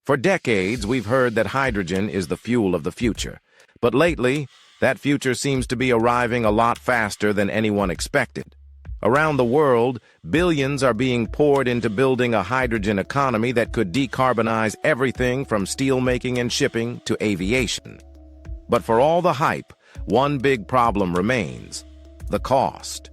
For decades, we've heard that hydrogen is the fuel of the future. But lately, that future seems to be arriving a lot faster than anyone expected. Around the world, billions are being poured into building a hydrogen economy that could decarbonize everything from steelmaking and shipping to aviation. But for all the hype, one big problem remains: the cost.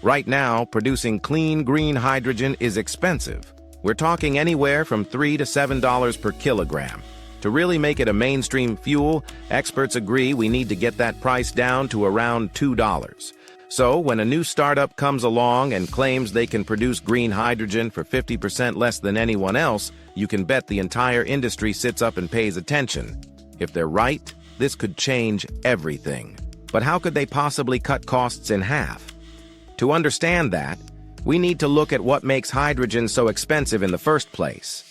Right now, producing clean green hydrogen is expensive. We're talking anywhere from $3 to $7 per kilogram. To really make it a mainstream fuel, experts agree we need to get that price down to around $2. So, when a new startup comes along and claims they can produce green hydrogen for 50% less than anyone else, you can bet the entire industry sits up and pays attention. If they're right, this could change everything. But how could they possibly cut costs in half? To understand that, we need to look at what makes hydrogen so expensive in the first place.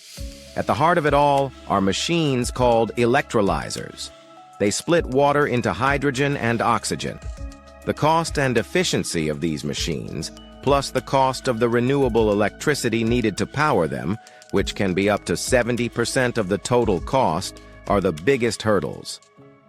At the heart of it all are machines called electrolyzers. They split water into hydrogen and oxygen. The cost and efficiency of these machines, plus the cost of the renewable electricity needed to power them, which can be up to 70% of the total cost, are the biggest hurdles.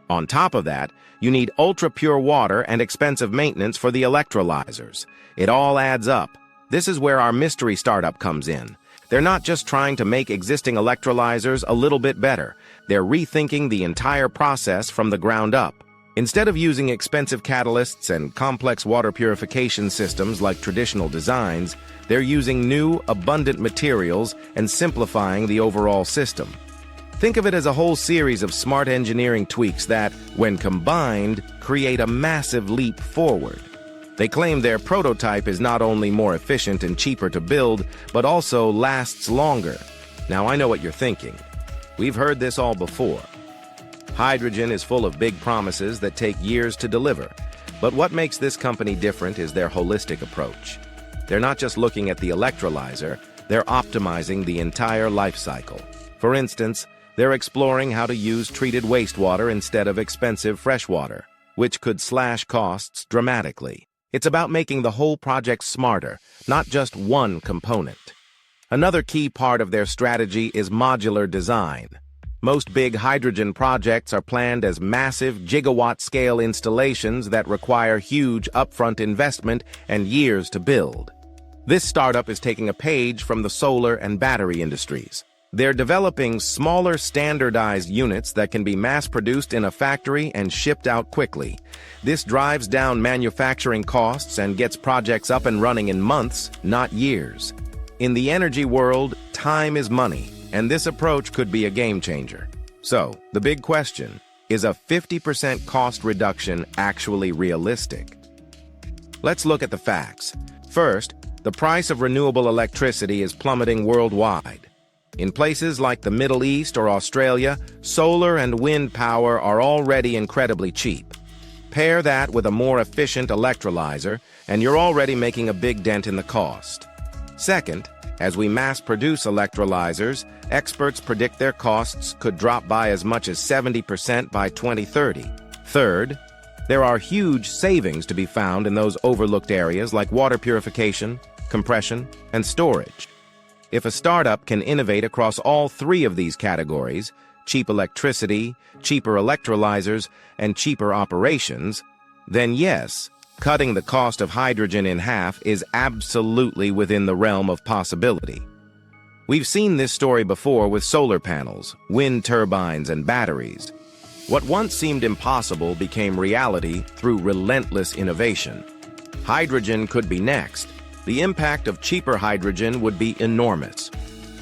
On top of that, you need ultra-pure water and expensive maintenance for the electrolyzers. It all adds up. This is where our mystery startup comes in. They're not just trying to make existing electrolyzers a little bit better. They're rethinking the entire process from the ground up. Instead of using expensive catalysts and complex water purification systems like traditional designs, they're using new, abundant materials and simplifying the overall system. Think of it as a whole series of smart engineering tweaks that, when combined, create a massive leap forward. They claim their prototype is not only more efficient and cheaper to build, but also lasts longer. Now, I know what you're thinking. We've heard this all before. Hydrogen is full of big promises that take years to deliver. But what makes this company different is their holistic approach. They're not just looking at the electrolyzer, they're optimizing the entire life cycle. For instance, they're exploring how to use treated wastewater instead of expensive freshwater, which could slash costs dramatically. It's about making the whole project smarter, not just one component. Another key part of their strategy is modular design. Most big hydrogen projects are planned as massive gigawatt-scale installations that require huge upfront investment and years to build. This startup is taking a page from the solar and battery industries. They're developing smaller standardized units that can be mass-produced in a factory and shipped out quickly. This drives down manufacturing costs and gets projects up and running in months, not years. In the energy world, time is money, and this approach could be a game changer. So, the big question, is a 50% cost reduction actually realistic? Let's look at the facts. First, the price of renewable electricity is plummeting worldwide. In places like the Middle East or Australia, solar and wind power are already incredibly cheap. Pair that with a more efficient electrolyzer, and you're already making a big dent in the cost. Second, as we mass-produce electrolyzers, experts predict their costs could drop by as much as 70% by 2030. Third, there are huge savings to be found in those overlooked areas like water purification, compression, and storage. If a startup can innovate across all three of these categories, cheap electricity, cheaper electrolyzers, and cheaper operations, then yes, cutting the cost of hydrogen in half is absolutely within the realm of possibility. We've seen this story before with solar panels, wind turbines, and batteries. What once seemed impossible became reality through relentless innovation. Hydrogen could be next. The impact of cheaper hydrogen would be enormous.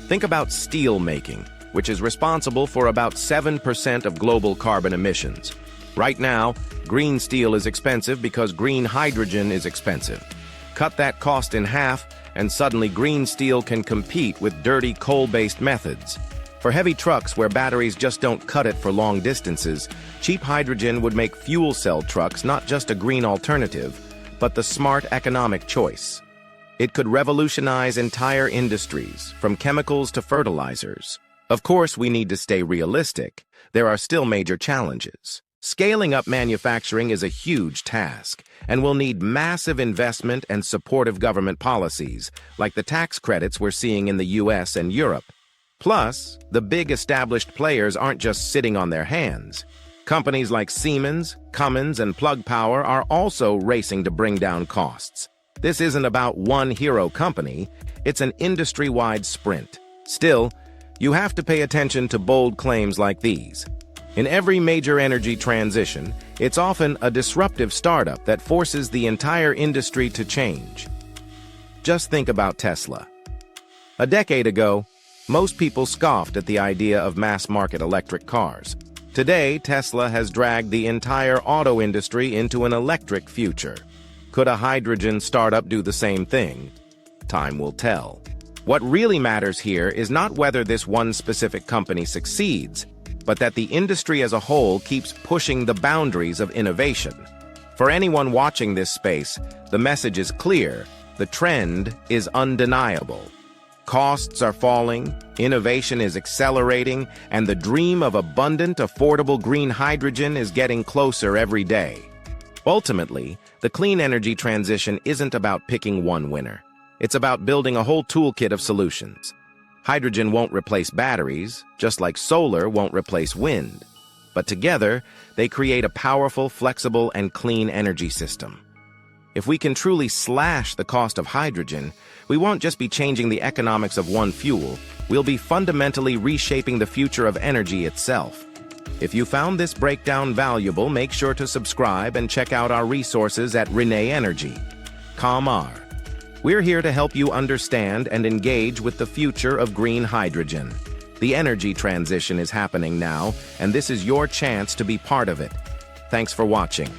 Think about steel making, which is responsible for about 7% of global carbon emissions. Right now, green steel is expensive because green hydrogen is expensive. Cut that cost in half, and suddenly green steel can compete with dirty coal-based methods. For heavy trucks where batteries just don't cut it for long distances, cheap hydrogen would make fuel cell trucks not just a green alternative, but the smart economic choice. It could revolutionize entire industries, from chemicals to fertilizers. Of course, we need to stay realistic. There are still major challenges. Scaling up manufacturing is a huge task, and will need massive investment and supportive government policies, like the tax credits we're seeing in the US and Europe. Plus, the big established players aren't just sitting on their hands. Companies like Siemens, Cummins, and Plug Power are also racing to bring down costs. This isn't about one hero company, it's an industry-wide sprint. Still, you have to pay attention to bold claims like these. In every major energy transition, it's often a disruptive startup that forces the entire industry to change. Just think about Tesla. A decade ago, most people scoffed at the idea of mass-market electric cars. Today, Tesla has dragged the entire auto industry into an electric future. Could a hydrogen startup do the same thing? Time will tell. What really matters here is not whether this one specific company succeeds, but that the industry as a whole keeps pushing the boundaries of innovation. For anyone watching this space, the message is clear. The trend is undeniable. Costs are falling, innovation is accelerating, and the dream of abundant, affordable green hydrogen is getting closer every day. Ultimately, the clean energy transition isn't about picking one winner. It's about building a whole toolkit of solutions. Hydrogen won't replace batteries, just like solar won't replace wind. But together, they create a powerful, flexible, and clean energy system. If we can truly slash the cost of hydrogen, we won't just be changing the economics of one fuel, we'll be fundamentally reshaping the future of energy itself. If you found this breakdown valuable, make sure to subscribe and check out our resources at Renee Energy. Kamar. We're here to help you understand and engage with the future of green hydrogen. The energy transition is happening now, and this is your chance to be part of it. Thanks for watching.